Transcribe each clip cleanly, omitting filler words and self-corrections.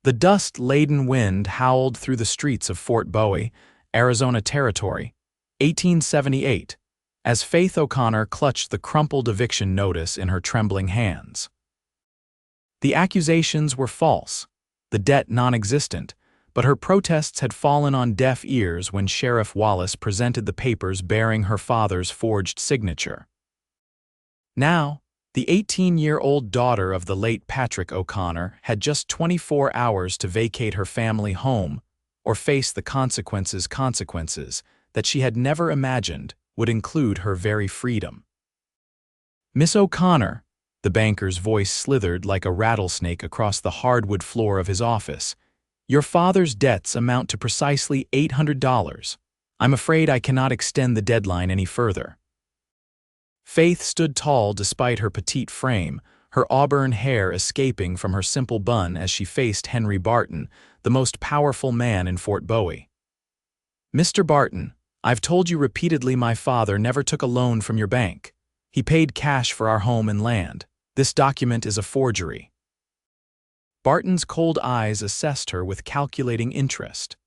The dust-laden wind howled through the streets of Fort Bowie, Arizona Territory, 1878, as Faith O'Connor clutched the crumpled eviction notice in her trembling hands. The accusations were false, the debt non-existent, but her protests had fallen on deaf ears when Sheriff Wallace presented the papers bearing her father's forged signature. Now, the 18-year-old daughter of the late Patrick O'Connor had just 24 hours to vacate her family home or face the consequences that she had never imagined would include her very freedom. "Miss O'Connor," the banker's voice slithered like a rattlesnake across the hardwood floor of his office, "your father's debts amount to precisely $800. I'm afraid I cannot extend the deadline any further." Faith stood tall despite her petite frame, her auburn hair escaping from her simple bun as she faced Henry Barton, the most powerful man in Fort Bowie. "Mr. Barton, I've told you repeatedly my father never took a loan from your bank. He paid cash for our home and land. This document is a forgery." Barton's cold eyes assessed her with calculating interest.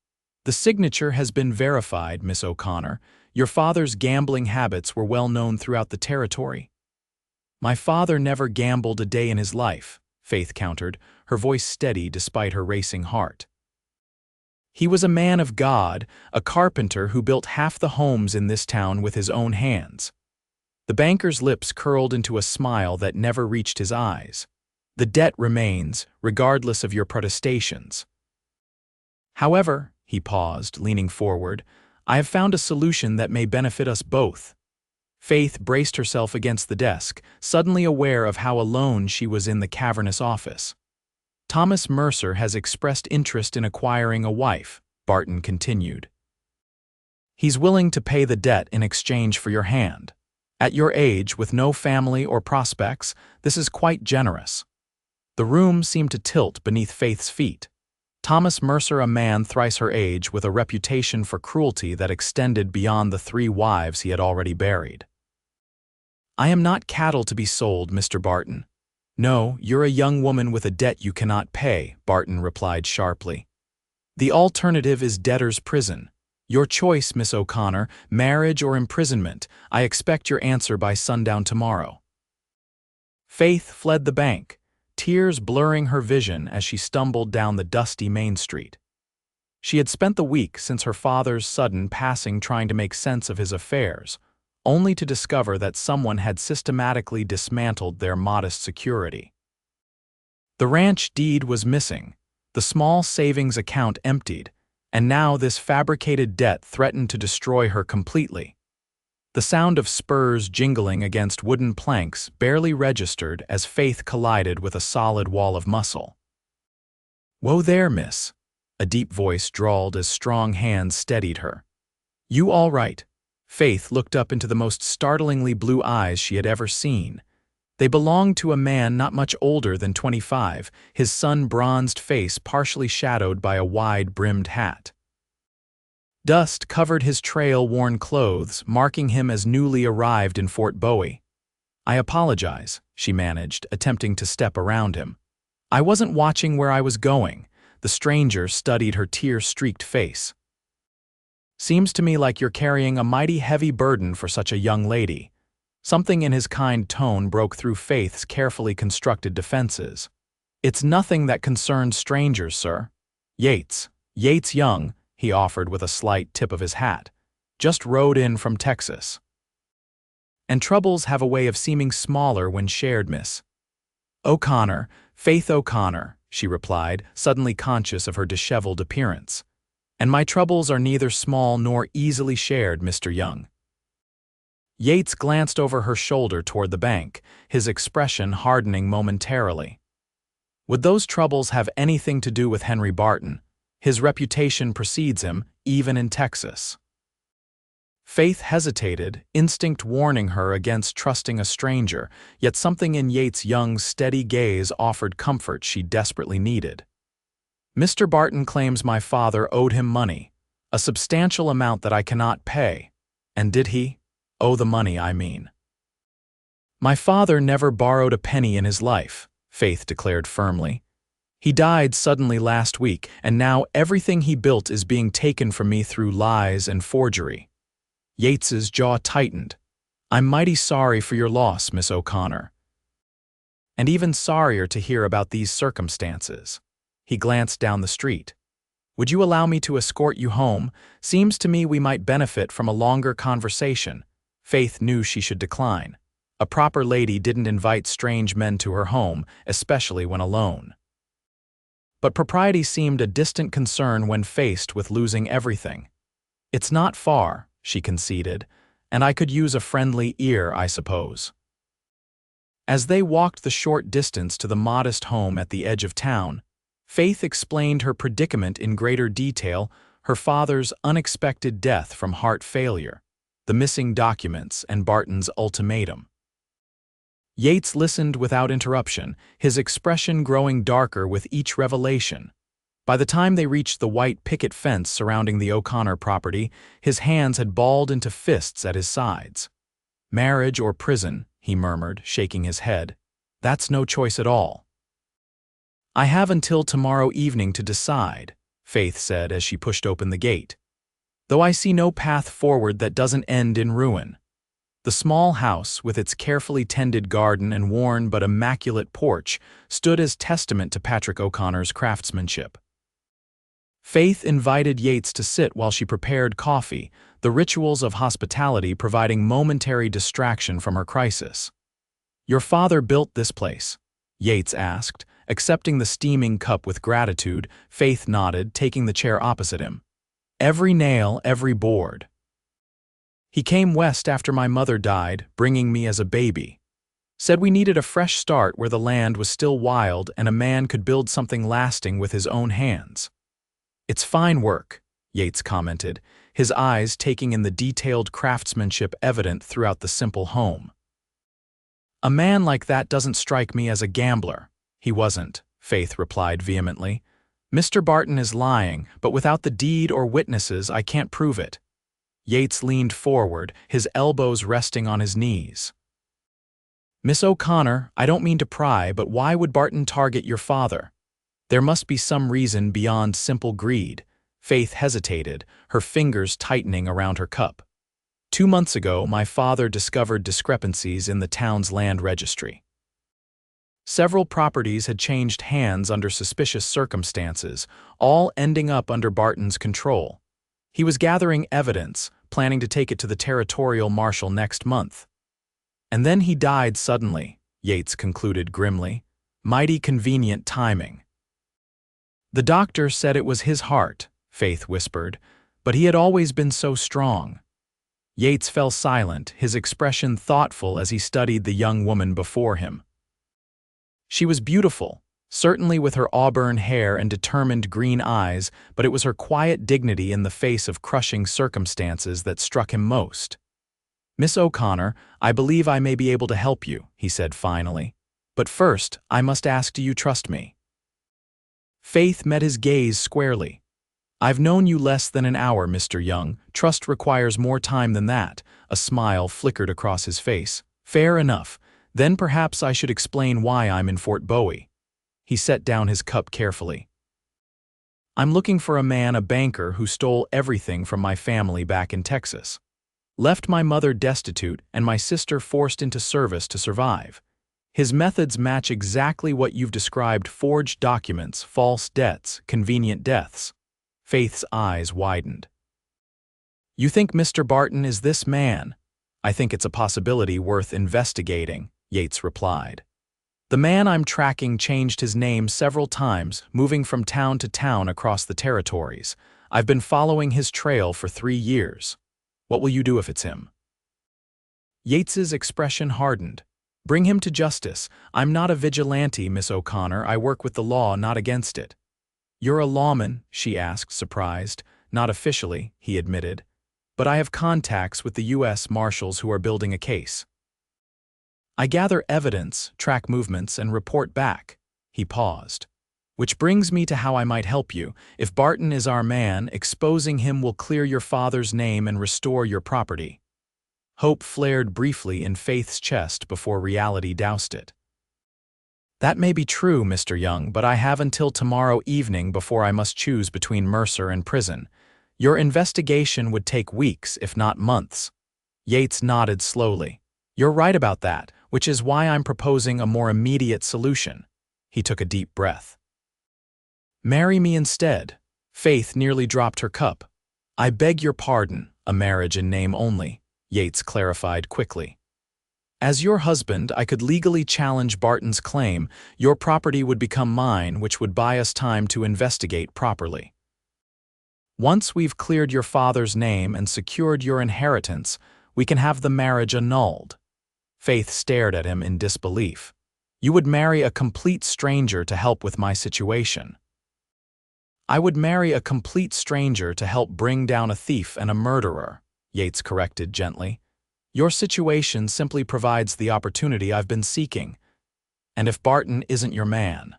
"The signature has been verified, Miss O'Connor. Your father's gambling habits were well known throughout the territory." "My father never gambled a day in his life," Faith countered, her voice steady despite her racing heart. "He was a man of God, a carpenter who built half the homes in this town with his own hands." The banker's lips curled into a smile that never reached his eyes. "The debt remains, regardless of your protestations." "However," he paused, leaning forward, "I have found a solution that may benefit us both." Faith braced herself against the desk, suddenly aware of how alone she was in the cavernous office. "Thomas Mercer has expressed interest in acquiring a wife," Barton continued. "He's willing to pay the debt in exchange for your hand. At your age, with no family or prospects, this is quite generous." The room seemed to tilt beneath Faith's feet. Thomas Mercer, a man thrice her age with a reputation for cruelty that extended beyond the 3 wives he had already buried. "I am not cattle to be sold, Mr. Barton." "No, you're a young woman with a debt you cannot pay," Barton replied sharply. "The alternative is debtor's prison. Your choice, Miss O'Connor, marriage or imprisonment. I expect your answer by sundown tomorrow." Faith fled the bank, tears blurring her vision as she stumbled down the dusty Main Street. She had spent the week since her father's sudden passing trying to make sense of his affairs, only to discover that someone had systematically dismantled their modest security. The ranch deed was missing, the small savings account emptied, and now this fabricated debt threatened to destroy her completely. The sound of spurs jingling against wooden planks barely registered as Faith collided with a solid wall of muscle. "Whoa there, miss," a deep voice drawled as strong hands steadied her. "You all right?" Faith looked up into the most startlingly blue eyes she had ever seen. They belonged to a man not much older than 25, his sun-bronzed face partially shadowed by a wide-brimmed hat. Dust covered his trail-worn clothes, marking him as newly arrived in Fort Bowie. "I apologize," she managed, attempting to step around him. "I wasn't watching where I was going." The stranger studied her tear-streaked face. "Seems to me like you're carrying a mighty heavy burden for such a young lady." Something in his kind tone broke through Faith's carefully constructed defenses. "It's nothing that concerns strangers, sir. Yates Young," he offered with a slight tip of his hat, "just rode in from Texas." "And troubles have a way of seeming smaller when shared, miss." "O'Connor, Faith O'Connor," she replied, suddenly conscious of her disheveled appearance. "And my troubles are neither small nor easily shared, Mr. Young." Yates glanced over her shoulder toward the bank, his expression hardening momentarily. Would those troubles have anything to do with Henry Barton? His reputation precedes him, even in Texas. Faith hesitated, instinct warning her against trusting a stranger, yet something in Yates Young's steady gaze offered comfort she desperately needed. "Mr. Barton claims my father owed him money, a substantial amount that I cannot pay. And did he? Owe the money, I mean." "My father never borrowed a penny in his life," Faith declared firmly. He died suddenly last week, and now everything he built is being taken from me through lies and forgery. Yates's jaw tightened. I'm mighty sorry for your loss, Miss O'Connor. And even sorrier to hear about these circumstances. He glanced down the street. Would you allow me to escort you home? Seems to me we might benefit from a longer conversation. Faith knew she should decline. A proper lady didn't invite strange men to her home, especially when alone. But propriety seemed a distant concern when faced with losing everything. It's not far, she conceded, and I could use a friendly ear, I suppose. As they walked the short distance to the modest home at the edge of town, Faith explained her predicament in greater detail, her father's unexpected death from heart failure, the missing documents, and Barton's ultimatum. Yates listened without interruption, his expression growing darker with each revelation. By the time they reached the white picket fence surrounding the O'Connor property, his hands had balled into fists at his sides. Marriage or prison, he murmured, shaking his head. That's no choice at all. I have until tomorrow evening to decide, Faith said as she pushed open the gate. Though I see no path forward that doesn't end in ruin. The small house, with its carefully tended garden and worn but immaculate porch, stood as testament to Patrick O'Connor's craftsmanship. Faith invited Yates to sit while she prepared coffee, the rituals of hospitality providing momentary distraction from her crisis. Your father built this place? Yates asked. Accepting the steaming cup with gratitude, Faith nodded, taking the chair opposite him. Every nail, every board. He came west after my mother died, bringing me as a baby. Said we needed a fresh start where the land was still wild and a man could build something lasting with his own hands. It's fine work, Yates commented, his eyes taking in the detailed craftsmanship evident throughout the simple home. A man like that doesn't strike me as a gambler. He wasn't, Faith replied vehemently. Mr. Barton is lying, but without the deed or witnesses, I can't prove it. Yates leaned forward, his elbows resting on his knees. Miss O'Connor, I don't mean to pry, but why would Barton target your father? There must be some reason beyond simple greed. Faith hesitated, her fingers tightening around her cup. 2 months ago, my father discovered discrepancies in the town's land registry. Several properties had changed hands under suspicious circumstances, all ending up under Barton's control. He was gathering evidence, planning to take it to the territorial marshal next month. And then he died suddenly, Yates concluded grimly. Mighty convenient timing. The doctor said it was his heart, Faith whispered, but he had always been so strong. Yates fell silent, his expression thoughtful as he studied the young woman before him. She was beautiful, certainly with her auburn hair and determined green eyes, but it was her quiet dignity in the face of crushing circumstances that struck him most. Miss O'Connor, I believe I may be able to help you, he said finally. But first, I must ask, do you trust me? Faith met his gaze squarely. I've known you less than an hour, Mr. Young. Trust requires more time than that. A smile flickered across his face. Fair enough. Then perhaps I should explain why I'm in Fort Bowie. He set down his cup carefully. I'm looking for a banker who stole everything from my family back in Texas. Left my mother destitute and my sister forced into service to survive. His methods match exactly what you've described: forged documents, false debts, convenient deaths. Faith's eyes widened. You think Mr. Barton is this man? I think it's a possibility worth investigating, Yates replied. The man I'm tracking changed his name several times, moving from town to town across the territories. I've been following his trail for 3 years. What will you do if it's him? Yates's expression hardened. Bring him to justice. I'm not a vigilante, Miss O'Connor. I work with the law, not against it. You're a lawman? She asked, surprised. Not officially, he admitted. But I have contacts with the U.S. Marshals who are building a case. I gather evidence, track movements, and report back. He paused. Which brings me to how I might help you. If Barton is our man, exposing him will clear your father's name and restore your property. Hope flared briefly in Faith's chest before reality doused it. That may be true, Mr. Young, but I have until tomorrow evening before I must choose between Mercer and prison. Your investigation would take weeks, if not months. Yates nodded slowly. You're right about that, which is why I'm proposing a more immediate solution. He took a deep breath. Marry me instead. Faith nearly dropped her cup. I beg your pardon, a marriage in name only, Yates clarified quickly. As your husband, I could legally challenge Barton's claim. Your property would become mine, which would buy us time to investigate properly. Once we've cleared your father's name and secured your inheritance, we can have the marriage annulled. Faith stared at him in disbelief. You would marry a complete stranger to help with my situation. I would marry a complete stranger to help bring down a thief and a murderer, Yates corrected gently. Your situation simply provides the opportunity I've been seeking. And if Barton isn't your man,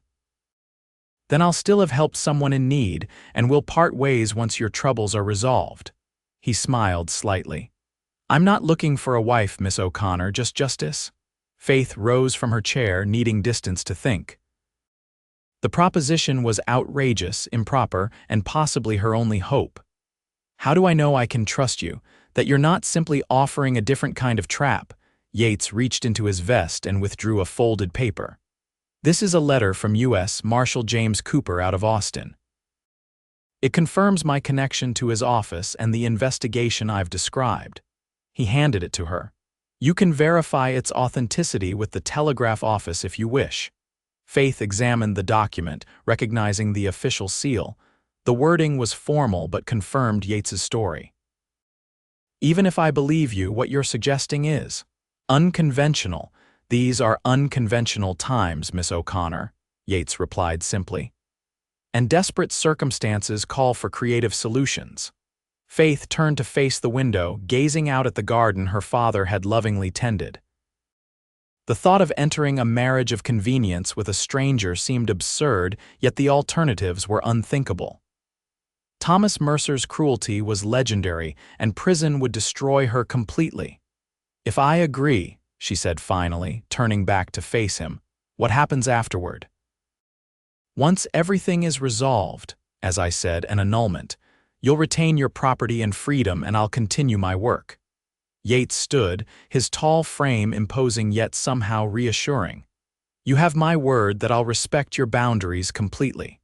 then I'll still have helped someone in need, and we'll part ways once your troubles are resolved. He smiled slightly. I'm not looking for a wife, Miss O'Connor, just justice. Faith rose from her chair, needing distance to think. The proposition was outrageous, improper, and possibly her only hope. How do I know I can trust you, that you're not simply offering a different kind of trap? Yates reached into his vest and withdrew a folded paper. This is a letter from U.S. Marshal James Cooper out of Austin. It confirms my connection to his office and the investigation I've described. He handed it to her. You can verify its authenticity with the telegraph office if you wish. Faith examined the document, recognizing the official seal. The wording was formal but confirmed Yates's story. Even if I believe you, what you're suggesting is unconventional. These are unconventional times, Miss O'Connor, Yates replied simply. And desperate circumstances call for creative solutions. Faith turned to face the window, gazing out at the garden her father had lovingly tended. The thought of entering a marriage of convenience with a stranger seemed absurd, yet the alternatives were unthinkable. Thomas Mercer's cruelty was legendary, and prison would destroy her completely. If I agree, she said finally, turning back to face him, what happens afterward? Once everything is resolved, as I said, an annulment, you'll retain your property and freedom, and I'll continue my work. Yates stood, his tall frame imposing yet somehow reassuring. You have my word that I'll respect your boundaries completely.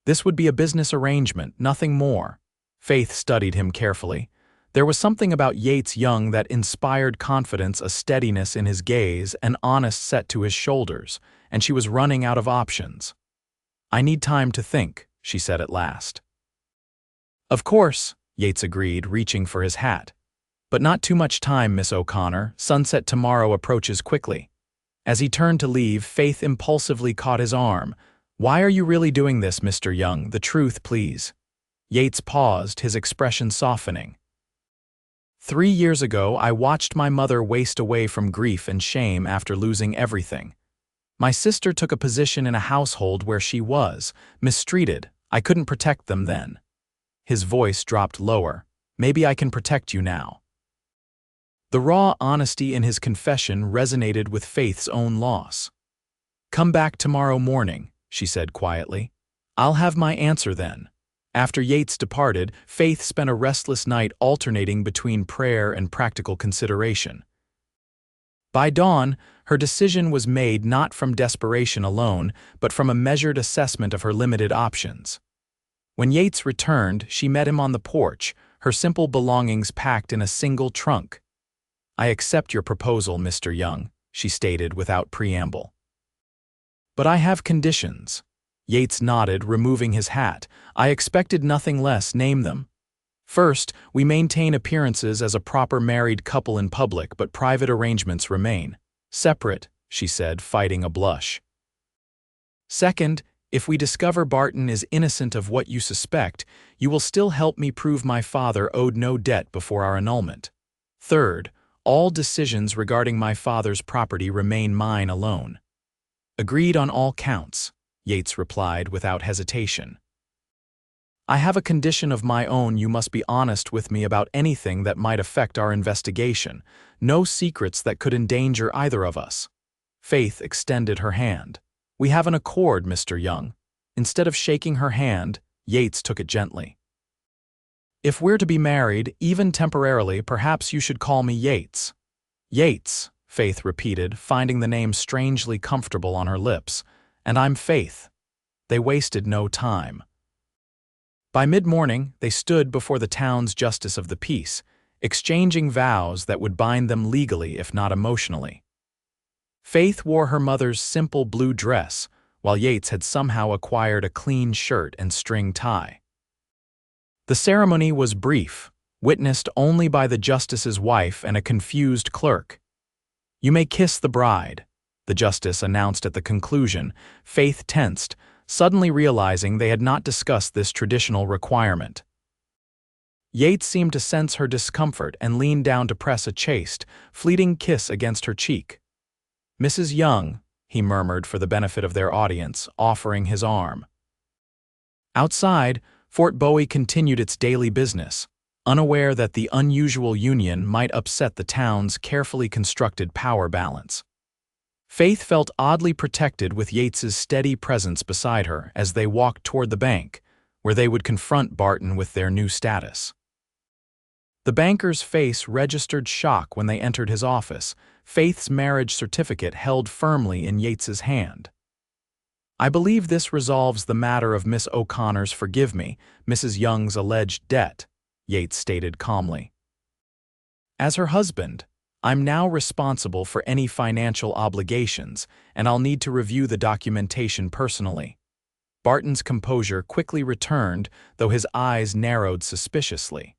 This would be a business arrangement, nothing more. Faith studied him carefully. There was something about Yates Young that inspired confidence, a steadiness in his gaze, an honest set to his shoulders, and she was running out of options. I need time to think, she said at last. Of course, Yates agreed, reaching for his hat. But not too much time, Miss O'Connor. Sunset tomorrow approaches quickly. As he turned to leave, Faith impulsively caught his arm. Why are you really doing this, Mr. Young? The truth, please. Yates paused, his expression softening. 3 years ago, I watched my mother waste away from grief and shame after losing everything. My sister took a position in a household where she was mistreated. I couldn't protect them then. His voice dropped lower. Maybe I can protect you now. The raw honesty in his confession resonated with Faith's own loss. Come back tomorrow morning, she said quietly. I'll have my answer then. After Yates departed, Faith spent a restless night alternating between prayer and practical consideration. By dawn, her decision was made not from desperation alone, but from a measured assessment of her limited options. When Yates returned, she met him on the porch, her simple belongings packed in a single trunk. I accept your proposal, Mr. Young, she stated without preamble. But I have conditions. Yates nodded, removing his hat. I expected nothing less. Name them. First, we maintain appearances as a proper married couple in public, but private arrangements remain. Separate, she said, fighting a blush. Second, if we discover Barton is innocent of what you suspect, you will still help me prove my father owed no debt before our annulment. Third, all decisions regarding my father's property remain mine alone. Agreed on all counts, Yates replied without hesitation. I have a condition of my own. You must be honest with me about anything that might affect our investigation. No secrets that could endanger either of us. Faith extended her hand. "We have an accord, Mr. Young." Instead of shaking her hand, Yates took it gently. "If we're to be married, even temporarily, perhaps you should call me Yates." "Yates," Faith repeated, finding the name strangely comfortable on her lips. "And I'm Faith." They wasted no time. By mid-morning, they stood before the town's justice of the peace, exchanging vows that would bind them legally if not emotionally. Faith wore her mother's simple blue dress, while Yates had somehow acquired a clean shirt and string tie. The ceremony was brief, witnessed only by the justice's wife and a confused clerk. "You may kiss the bride," the justice announced at the conclusion. Faith tensed, suddenly realizing they had not discussed this traditional requirement. Yates seemed to sense her discomfort and leaned down to press a chaste, fleeting kiss against her cheek. "Mrs. Young," he murmured for the benefit of their audience, offering his arm. Outside, Fort Bowie continued its daily business, unaware that the unusual union might upset the town's carefully constructed power balance. Faith felt oddly protected with Yates's steady presence beside her as they walked toward the bank, where they would confront Barton with their new status. The banker's face registered shock when they entered his office, Faith's marriage certificate held firmly in Yates's hand. "I believe this resolves the matter of Miss O'Connor's, forgive me, Mrs. Young's alleged debt," Yates stated calmly. "As her husband, I'm now responsible for any financial obligations, and I'll need to review the documentation personally." Barton's composure quickly returned, though his eyes narrowed suspiciously.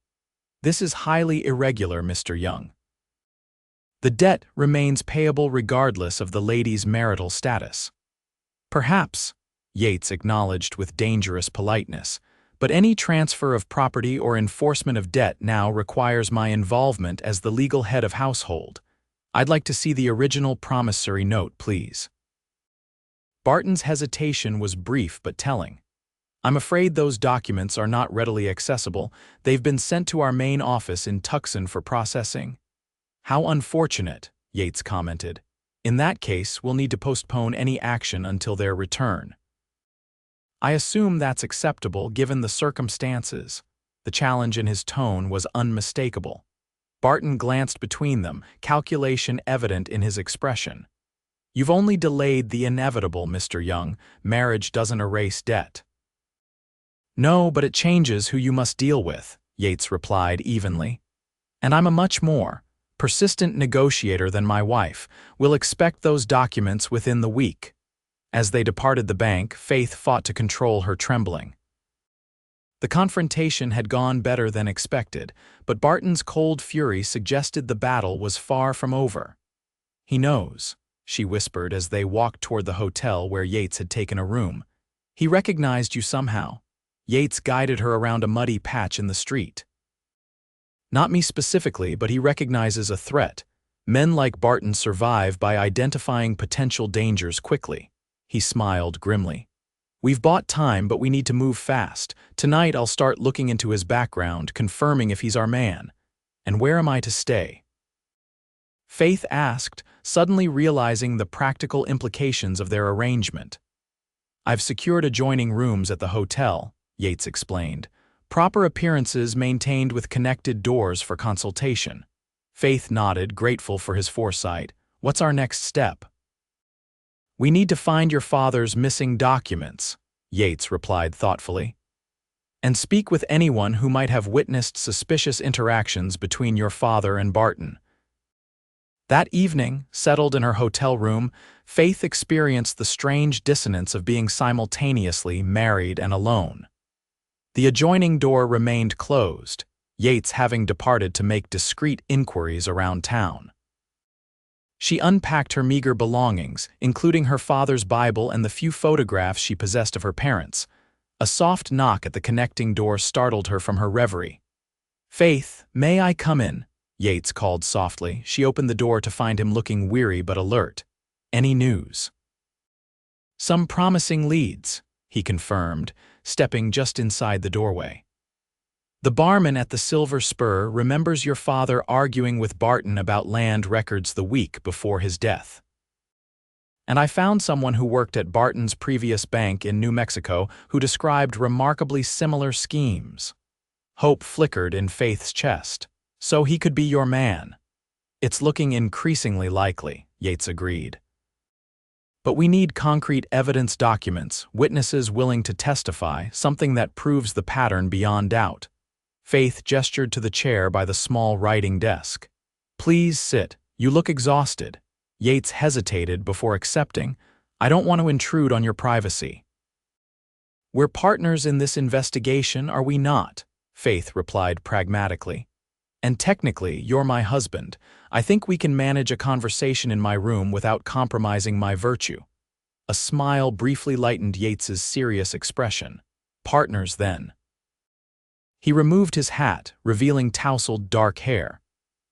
"This is highly irregular, Mr. Young. The debt remains payable regardless of the lady's marital status." "Perhaps," Yates acknowledged with dangerous politeness, "but any transfer of property or enforcement of debt now requires my involvement as the legal head of household. I'd like to see the original promissory note, please." Barton's hesitation was brief but telling. "I'm afraid those documents are not readily accessible. They've been sent to our main office in Tucson for processing." "How unfortunate," Yates commented. "In that case, we'll need to postpone any action until their return." "I assume that's acceptable given the circumstances." The challenge in his tone was unmistakable. Barton glanced between them, calculation evident in his expression. "You've only delayed the inevitable, Mr. Young. Marriage doesn't erase debt." "No, but it changes who you must deal with," Yates replied evenly. "And I'm a much more persistent negotiator than my wife. We'll expect those documents within the week." As they departed the bank, Faith fought to control her trembling. The confrontation had gone better than expected, but Barton's cold fury suggested the battle was far from over. "He knows," she whispered as they walked toward the hotel where Yates had taken a room. "He recognized you somehow." Yates guided her around a muddy patch in the street. "Not me specifically, but he recognizes a threat. Men like Barton survive by identifying potential dangers quickly." He smiled grimly. "We've bought time, but we need to move fast. Tonight I'll start looking into his background, confirming if he's our man. And where am I to stay?" Faith asked, suddenly realizing the practical implications of their arrangement. "I've secured adjoining rooms at the hotel," Yates explained. "Proper appearances maintained with connected doors for consultation." Faith nodded, grateful for his foresight. "What's our next step?" "We need to find your father's missing documents," Yates replied thoughtfully. "And speak with anyone who might have witnessed suspicious interactions between your father and Barton." That evening, settled in her hotel room, Faith experienced the strange dissonance of being simultaneously married and alone. The adjoining door remained closed, Yates having departed to make discreet inquiries around town. She unpacked her meager belongings, including her father's Bible and the few photographs she possessed of her parents. A soft knock at the connecting door startled her from her reverie. "Faith, may I come in?" Yates called softly. She opened the door to find him looking weary but alert. "Any news?" "Some promising leads," he confirmed, stepping just inside the doorway. "The barman at the Silver Spur remembers your father arguing with Barton about land records the week before his death." And I found someone who worked at Barton's previous bank in New Mexico who described remarkably similar schemes. Hope flickered in Faith's chest. So he could be your man. It's looking increasingly likely, Yates agreed. But we need concrete evidence, documents, witnesses willing to testify, something that proves the pattern beyond doubt. Faith gestured to the chair by the small writing desk. Please sit. You look exhausted. Yates hesitated before accepting. I don't want to intrude on your privacy. We're partners in this investigation, are we not? Faith replied pragmatically. And technically, you're my husband. I think we can manage a conversation in my room without compromising my virtue. A smile briefly lightened Yates's serious expression. Partners, then. He removed his hat, revealing tousled dark hair.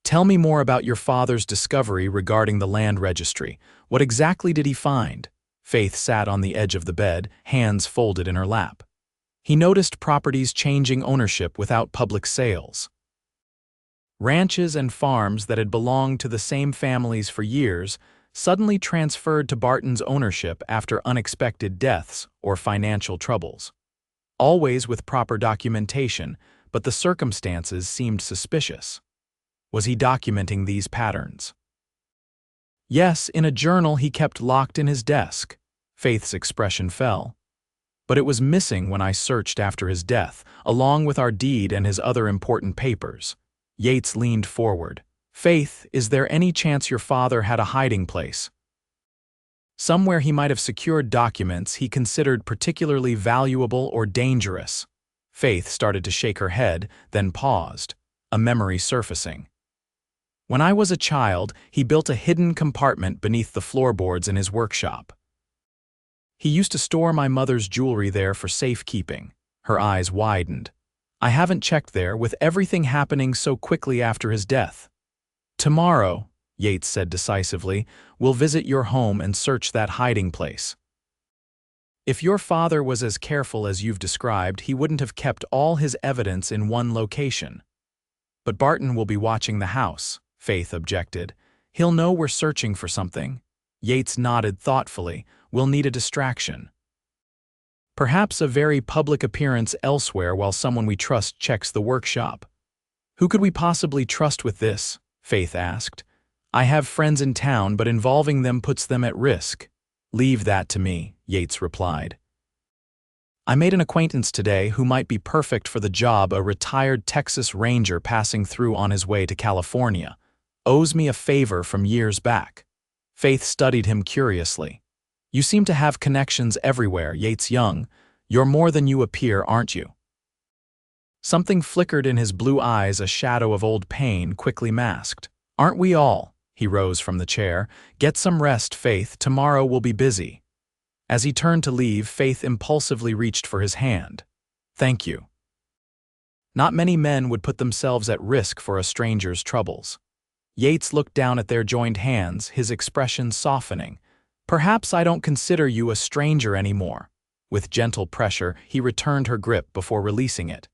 Tell me more about your father's discovery regarding the land registry. What exactly did he find? Faith sat on the edge of the bed, hands folded in her lap. He noticed properties changing ownership without public sales. Ranches and farms that had belonged to the same families for years suddenly transferred to Barton's ownership after unexpected deaths or financial troubles. Always with proper documentation, but the circumstances seemed suspicious. Was he documenting these patterns? Yes, in a journal he kept locked in his desk. Faith's expression fell. But it was missing when I searched after his death, along with our deed and his other important papers. Yates leaned forward. Faith, is there any chance your father had a hiding place? Somewhere he might have secured documents he considered particularly valuable or dangerous. Faith started to shake her head, then paused, a memory surfacing. When I was a child, he built a hidden compartment beneath the floorboards in his workshop. He used to store my mother's jewelry there for safekeeping. Her eyes widened. I haven't checked there, with everything happening so quickly after his death. Tomorrow, Yates said decisively, we'll visit your home and search that hiding place. If your father was as careful as you've described, he wouldn't have kept all his evidence in one location. But Barton will be watching the house, Faith objected. He'll know we're searching for something. Yates nodded thoughtfully. We'll need a distraction. Perhaps a very public appearance elsewhere while someone we trust checks the workshop. Who could we possibly trust with this? Faith asked. I have friends in town, but involving them puts them at risk. Leave that to me, Yates replied. I made an acquaintance today who might be perfect for the job, a retired Texas Ranger passing through on his way to California. Owes me a favor from years back. Faith studied him curiously. You seem to have connections everywhere, Yates Young. You're more than you appear, aren't you? Something flickered in his blue eyes, a shadow of old pain quickly masked. Aren't we all? He rose from the chair. Get some rest, Faith. Tomorrow we'll be busy. As he turned to leave, Faith impulsively reached for his hand. Thank you. Not many men would put themselves at risk for a stranger's troubles. Yates looked down at their joined hands, his expression softening. Perhaps I don't consider you a stranger anymore. With gentle pressure, he returned her grip before releasing it.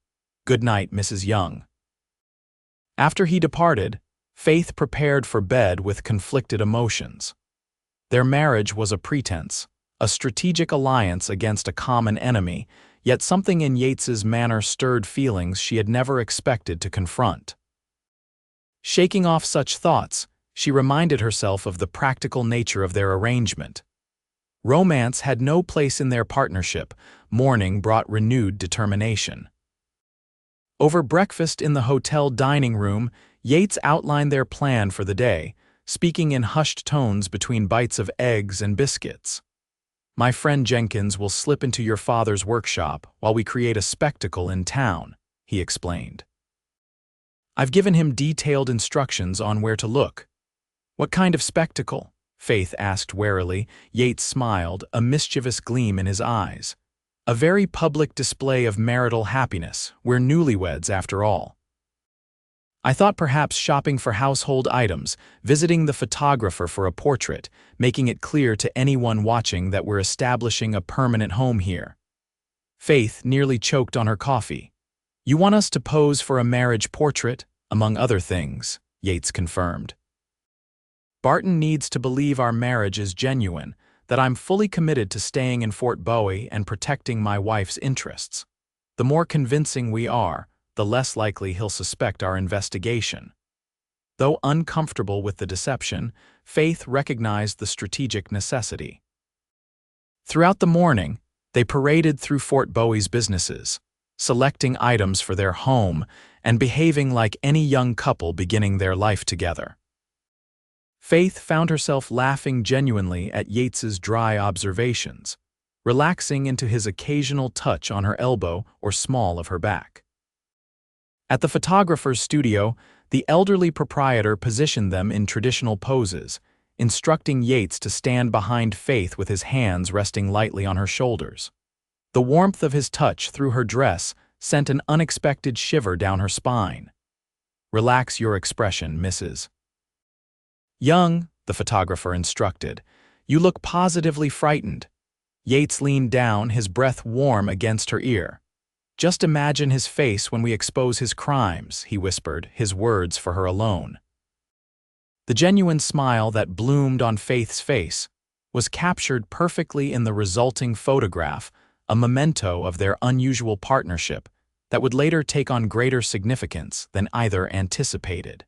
Good night, Mrs. Young. After he departed, Faith prepared for bed with conflicted emotions. Their marriage was a pretense, a strategic alliance against a common enemy, yet something in Yates's manner stirred feelings she had never expected to confront. Shaking off such thoughts, she reminded herself of the practical nature of their arrangement. Romance had no place in their partnership. Mourning brought renewed determination. Over breakfast in the hotel dining room, Yates outlined their plan for the day, speaking in hushed tones between bites of eggs and biscuits. My friend Jenkins will slip into your father's workshop while we create a spectacle in town, he explained. I've given him detailed instructions on where to look. What kind of spectacle? Faith asked warily. Yates smiled, a mischievous gleam in his eyes. A very public display of marital happiness. We're newlyweds, after all. I thought perhaps shopping for household items, visiting the photographer for a portrait, making it clear to anyone watching that we're establishing a permanent home here. Faith nearly choked on her coffee. You want us to pose for a marriage portrait, among other things, Yates confirmed. Barton needs to believe our marriage is genuine. that I'm fully committed to staying in Fort Bowie and protecting my wife's interests. The more convincing we are, the less likely he'll suspect our investigation." Though uncomfortable with the deception, Faith recognized the strategic necessity. Throughout the morning, they paraded through Fort Bowie's businesses, selecting items for their home and behaving like any young couple beginning their life together. Faith found herself laughing genuinely at Yates's dry observations, relaxing into his occasional touch on her elbow or small of her back. At the photographer's studio, the elderly proprietor positioned them in traditional poses, instructing Yates to stand behind Faith with his hands resting lightly on her shoulders. The warmth of his touch through her dress sent an unexpected shiver down her spine. "Relax your expression, Mrs. Young," the photographer instructed. "You look positively frightened." Yates leaned down, his breath warm against her ear. "Just imagine his face when we expose his crimes," he whispered, his words for her alone. The genuine smile that bloomed on Faith's face was captured perfectly in the resulting photograph, a memento of their unusual partnership that would later take on greater significance than either anticipated.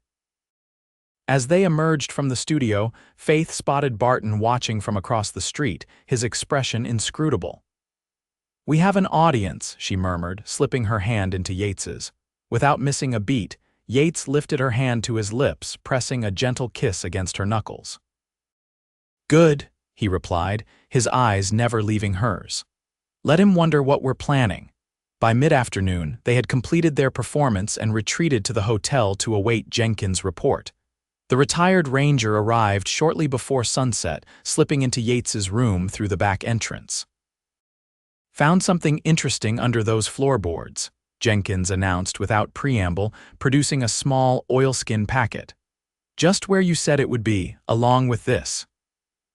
As they emerged from the studio, Faith spotted Barton watching from across the street, his expression inscrutable. "We have an audience," she murmured, slipping her hand into Yates's. Without missing a beat, Yates lifted her hand to his lips, pressing a gentle kiss against her knuckles. "Good," he replied, his eyes never leaving hers. "Let him wonder what we're planning." By mid-afternoon, they had completed their performance and retreated to the hotel to await Jenkins' report. The retired ranger arrived shortly before sunset, slipping into Yates's room through the back entrance. "Found something interesting under those floorboards," Jenkins announced without preamble, producing a small oilskin packet. "Just where you said it would be, along with this."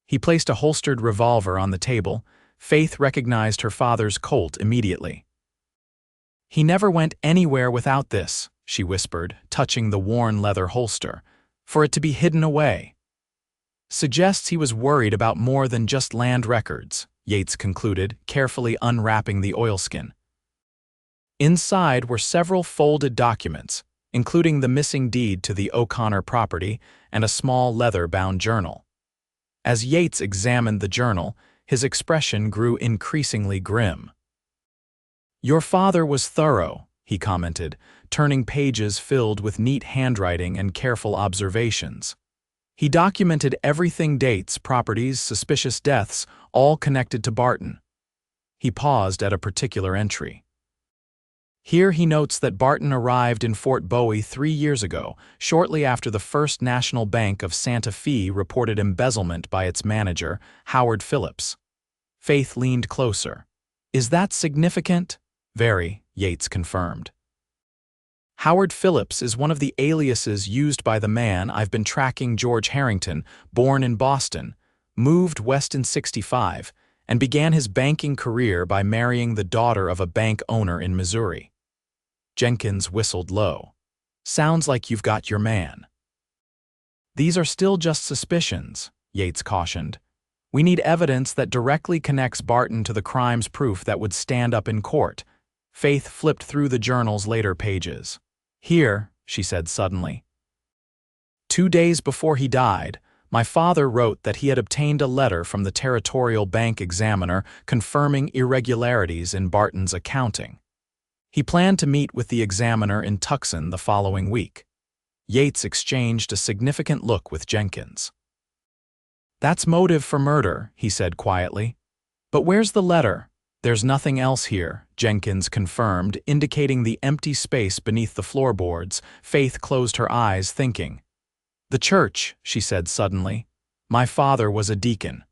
He placed a holstered revolver on the table. Faith recognized her father's Colt immediately. "He never went anywhere without this," she whispered, touching the worn leather holster, "for it to be hidden away." "Suggests he was worried about more than just land records," Yates concluded, carefully unwrapping the oilskin. Inside were several folded documents, including the missing deed to the O'Connor property and a small leather-bound journal. As Yates examined the journal, his expression grew increasingly grim. "Your father was thorough," he commented, turning pages filled with neat handwriting and careful observations. He documented everything: dates, properties, suspicious deaths, all connected to Barton. He paused at a particular entry. Here he notes that Barton arrived in Fort Bowie 3 years ago, shortly after the First National Bank of Santa Fe reported embezzlement by its manager, Howard Phillips. Faith leaned closer. "Is that significant?" "Very," Yates confirmed. "Howard Phillips is one of the aliases used by the man I've been tracking. George Harrington, born in Boston, moved west in '65, and began his banking career by marrying the daughter of a bank owner in Missouri." Jenkins whistled low. "Sounds like you've got your man." "These are still just suspicions," Yates cautioned. "We need evidence that directly connects Barton to the crime's proof that would stand up in court." Faith flipped through the journal's later pages. "Here," she said suddenly. "2 days before he died, my father wrote that he had obtained a letter from the Territorial Bank Examiner confirming irregularities in Barton's accounting. He planned to meet with the examiner in Tucson the following week." Yates exchanged a significant look with Jenkins. "That's motive for murder," he said quietly. "But where's the letter?" "There's nothing else here," Jenkins confirmed, indicating the empty space beneath the floorboards. Faith closed her eyes, thinking. "The church," she said suddenly. "My father was a deacon.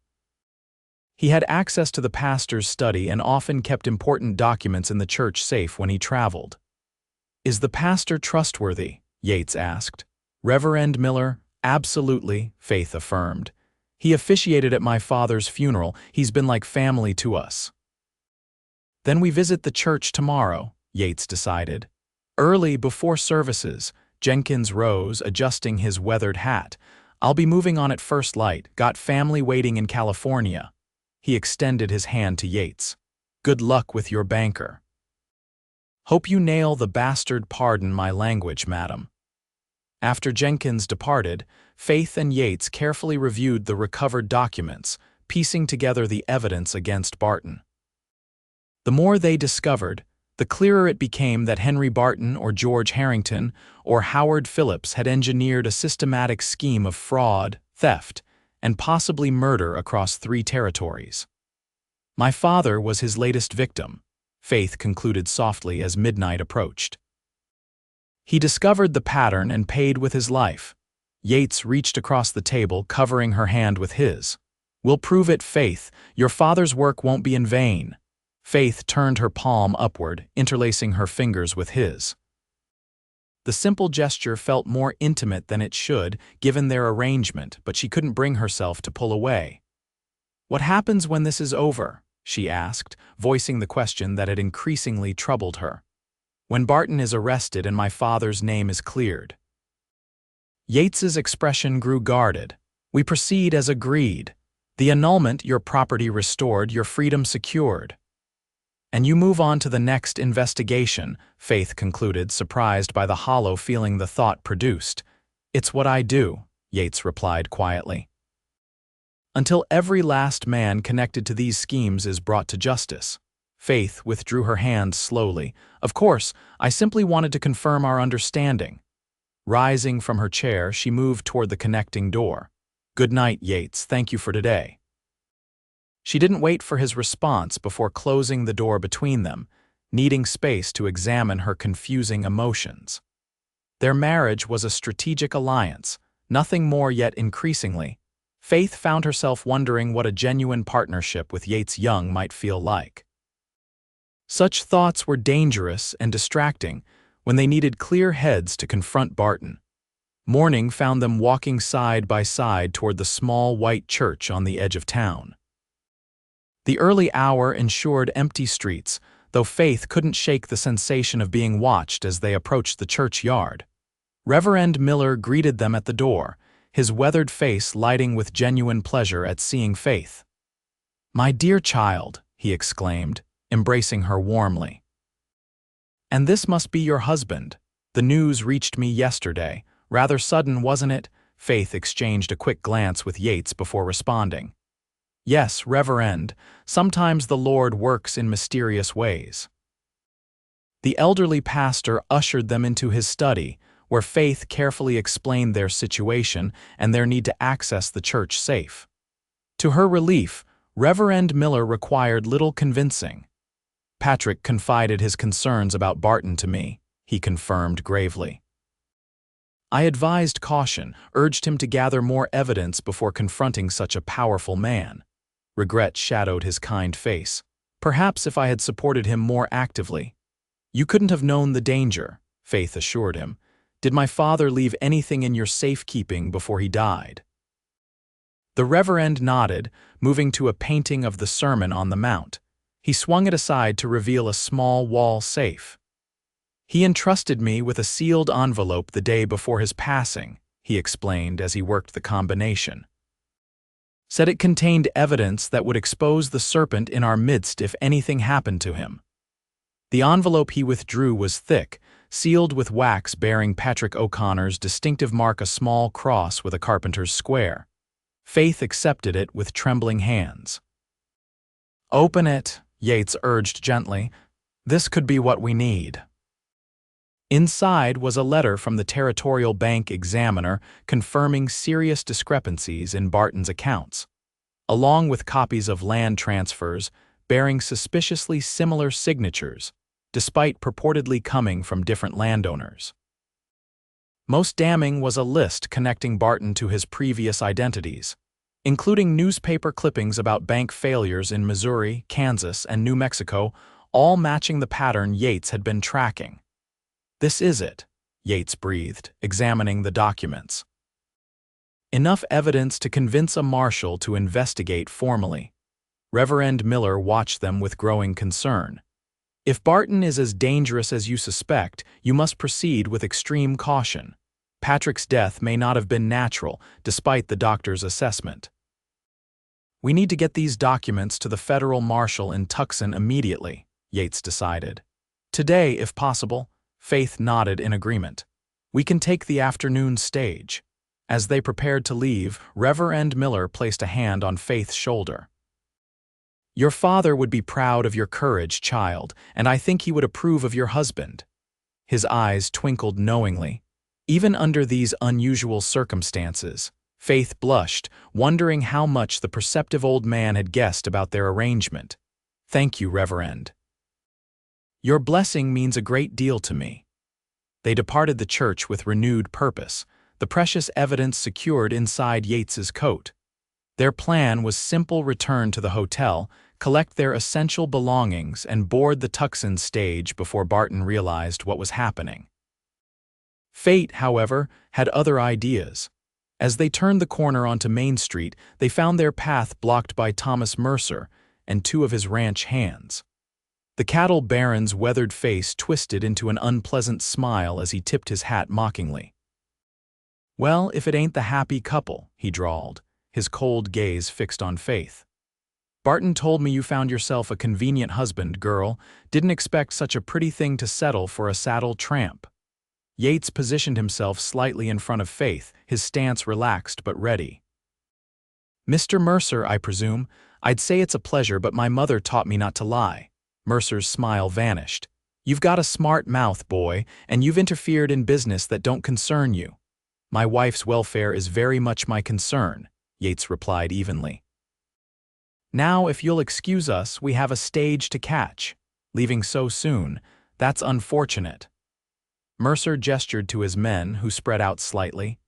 He had access to the pastor's study and often kept important documents in the church safe when he traveled." "Is the pastor trustworthy?" Yates asked. "Reverend Miller, absolutely," Faith affirmed. "He officiated at my father's funeral. He's been like family to us." "Then we visit the church tomorrow," Yates decided. Early before services, Jenkins rose, adjusting his weathered hat. "I'll be moving on at first light. Got family waiting in California." He extended his hand to Yates. "Good luck with your banker." "Hope you nail the bastard, pardon my language, madam." After Jenkins departed, Faith and Yates carefully reviewed the recovered documents, piecing together the evidence against Barton. The more they discovered, the clearer it became that Henry Barton or George Harrington or Howard Phillips had engineered a systematic scheme of fraud, theft, and possibly murder across 3 territories. "My father was his latest victim," Faith concluded softly as midnight approached. "He discovered the pattern and paid with his life." Yates reached across the table, covering her hand with his. "We'll prove it, Faith. Your father's work won't be in vain." Faith turned her palm upward, interlacing her fingers with his. The simple gesture felt more intimate than it should, given their arrangement, but she couldn't bring herself to pull away. "What happens when this is over?" she asked, voicing the question that had increasingly troubled her. "When Barton is arrested and my father's name is cleared." Yates's expression grew guarded. "We proceed as agreed. The annulment, your property restored, your freedom secured." "And you move on to the next investigation," Faith concluded, surprised by the hollow feeling the thought produced. "It's what I do," Yates replied quietly. "Until every last man connected to these schemes is brought to justice." Faith withdrew her hand slowly. "Of course, I simply wanted to confirm our understanding." Rising from her chair, she moved toward the connecting door. "Good night, Yates. Thank you for today." She didn't wait for his response before closing the door between them, needing space to examine her confusing emotions. Their marriage was a strategic alliance, nothing more, yet increasingly, Faith found herself wondering what a genuine partnership with Yates Young might feel like. Such thoughts were dangerous and distracting when they needed clear heads to confront Barton. Morning found them walking side by side toward the small white church on the edge of town. The early hour ensured empty streets, though Faith couldn't shake the sensation of being watched as they approached the churchyard. Reverend Miller greeted them at the door, his weathered face lighting with genuine pleasure at seeing Faith. "My dear child," he exclaimed, embracing her warmly. "And this must be your husband. The news reached me yesterday. Rather sudden, wasn't it?" Faith exchanged a quick glance with Yates before responding. "Yes, Reverend. Sometimes the Lord works in mysterious ways." The elderly pastor ushered them into his study, where Faith carefully explained their situation and their need to access the church safe. To her relief, Reverend Miller required little convincing. "Patrick confided his concerns about Barton to me," he confirmed gravely. "I advised caution, urged him to gather more evidence before confronting such a powerful man." Regret shadowed his kind face. "Perhaps if I had supported him more actively." "You couldn't have known the danger," Faith assured him. "Did my father leave anything in your safekeeping before he died?" The Reverend nodded, moving to a painting of the Sermon on the Mount. He swung it aside to reveal a small wall safe. "He entrusted me with a sealed envelope the day before his passing," he explained as he worked the combination. "Said it contained evidence that would expose the serpent in our midst if anything happened to him." The envelope he withdrew was thick, sealed with wax bearing Patrick O'Connor's distinctive mark, a small cross with a carpenter's square. Faith accepted it with trembling hands. "Open it," Yates urged gently. "This could be what we need." Inside was a letter from the Territorial Bank Examiner confirming serious discrepancies in Barton's accounts, along with copies of land transfers bearing suspiciously similar signatures, despite purportedly coming from different landowners. Most damning was a list connecting Barton to his previous identities, including newspaper clippings about bank failures in Missouri, Kansas, and New Mexico, all matching the pattern Yates had been tracking. "This is it," Yates breathed, examining the documents. "Enough evidence to convince a marshal to investigate formally." Reverend Miller watched them with growing concern. "If Barton is as dangerous as you suspect, you must proceed with extreme caution. Patrick's death may not have been natural, despite the doctor's assessment." We need to get these documents to the federal marshal in Tucson immediately, Yates decided. Today, if possible. Faith nodded in agreement. We can take the afternoon stage. As they prepared to leave, Reverend Miller placed a hand on Faith's shoulder. Your father would be proud of your courage, child, and I think he would approve of your husband. His eyes twinkled knowingly. Even under these unusual circumstances, Faith blushed, wondering how much the perceptive old man had guessed about their arrangement. Thank you, Reverend. Your blessing means a great deal to me. They departed the church with renewed purpose, the precious evidence secured inside Yates's coat. Their plan was simple: return to the hotel, collect their essential belongings, and board the Tucson stage before Barton realized what was happening. Fate, however, had other ideas. As they turned the corner onto Main Street, they found their path blocked by Thomas Mercer and two of his ranch hands. The cattle baron's weathered face twisted into an unpleasant smile as he tipped his hat mockingly. Well, if it ain't the happy couple, he drawled, his cold gaze fixed on Faith. Barton told me you found yourself a convenient husband, girl. Didn't expect such a pretty thing to settle for a saddle tramp. Yates positioned himself slightly in front of Faith, his stance relaxed but ready. Mr. Mercer, I presume. I'd say it's a pleasure, but my mother taught me not to lie. Mercer's smile vanished. You've got a smart mouth, boy, and you've interfered in business that don't concern you. My wife's welfare is very much my concern, Yates replied evenly. Now, if you'll excuse us, we have a stage to catch. Leaving so soon, that's unfortunate. Mercer gestured to his men, who spread out slightly.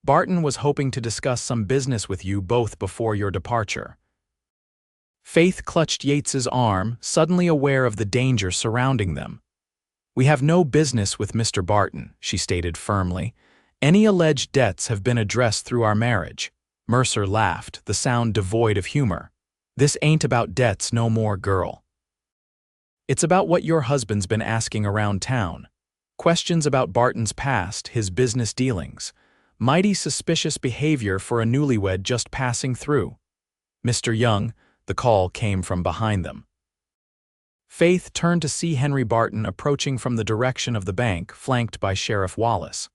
Barton was hoping to discuss some business with you both before your departure. Faith clutched Yates's arm, suddenly aware of the danger surrounding them. We have no business with Mr. Barton, she stated firmly. Any alleged debts have been addressed through our marriage. Mercer laughed, the sound devoid of humor. This ain't about debts no more, girl. It's about what your husband's been asking around town. Questions about Barton's past, his business dealings. Mighty suspicious behavior for a newlywed just passing through. Mr. Young, the call came from behind them. Faith turned to see Henry Barton approaching from the direction of the bank, flanked by Sheriff Wallace.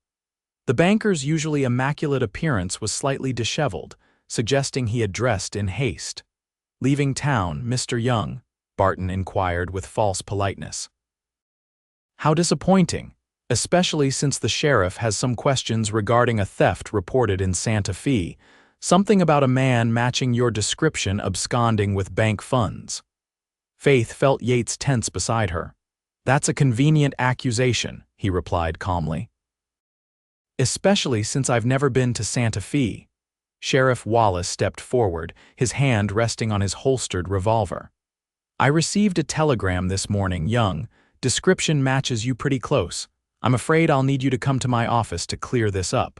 The banker's usually immaculate appearance was slightly disheveled, suggesting he had dressed in haste. Leaving town, Mr. Young? Barton inquired with false politeness. How disappointing, especially since the sheriff has some questions regarding a theft reported in Santa Fe, something about a man matching your description absconding with bank funds. Faith felt Yates tense beside her. That's a convenient accusation, he replied calmly. Especially since I've never been to Santa Fe. Sheriff Wallace stepped forward, his hand resting on his holstered revolver. I received a telegram this morning, Young. Description matches you pretty close. I'm afraid I'll need you to come to my office to clear this up.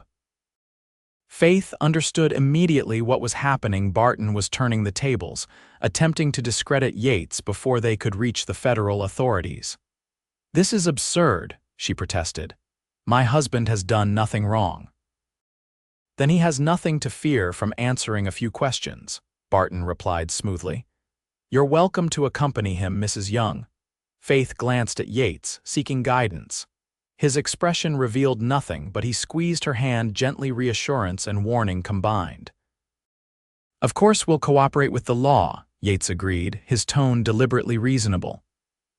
Faith understood immediately what was happening. Barton was turning the tables, attempting to discredit Yates before they could reach the federal authorities. This is absurd, she protested. My husband has done nothing wrong. Then he has nothing to fear from answering a few questions, Barton replied smoothly. You're welcome to accompany him, Mrs. Young. Faith glanced at Yates, seeking guidance. His expression revealed nothing, but he squeezed her hand gently, reassurance and warning combined. Of course we'll cooperate with the law, Yates agreed, his tone deliberately reasonable.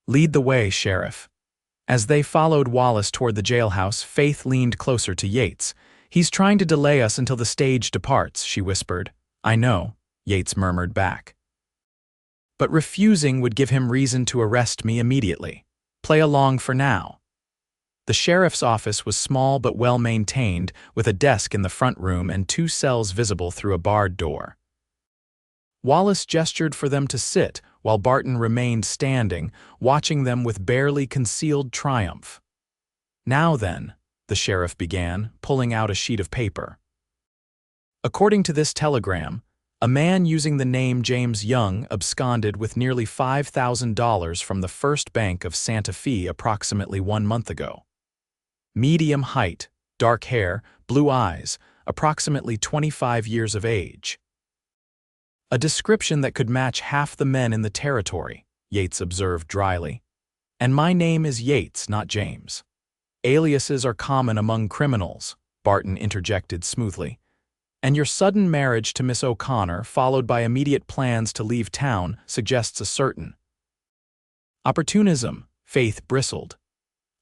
Lead the way, Sheriff. As they followed Wallace toward the jailhouse, Faith leaned closer to Yates. He's trying to delay us until the stage departs, she whispered. I know, Yates murmured back. But refusing would give him reason to arrest me immediately. Play along for now. The sheriff's office was small but well-maintained, with a desk in the front room and 2 cells visible through a barred door. Wallace gestured for them to sit, while Barton remained standing, watching them with barely concealed triumph. Now then, the sheriff began, pulling out a sheet of paper. According to this telegram, a man using the name James Young absconded with nearly $5,000 from the First Bank of Santa Fe approximately 1 month ago. Medium height, dark hair, blue eyes, approximately 25 years of age. A description that could match half the men in the territory, Yates observed dryly. And my name is Yates, not James. Aliases are common among criminals, Barton interjected smoothly. And your sudden marriage to Miss O'Connor, followed by immediate plans to leave town, suggests a certain opportunism, Faith bristled.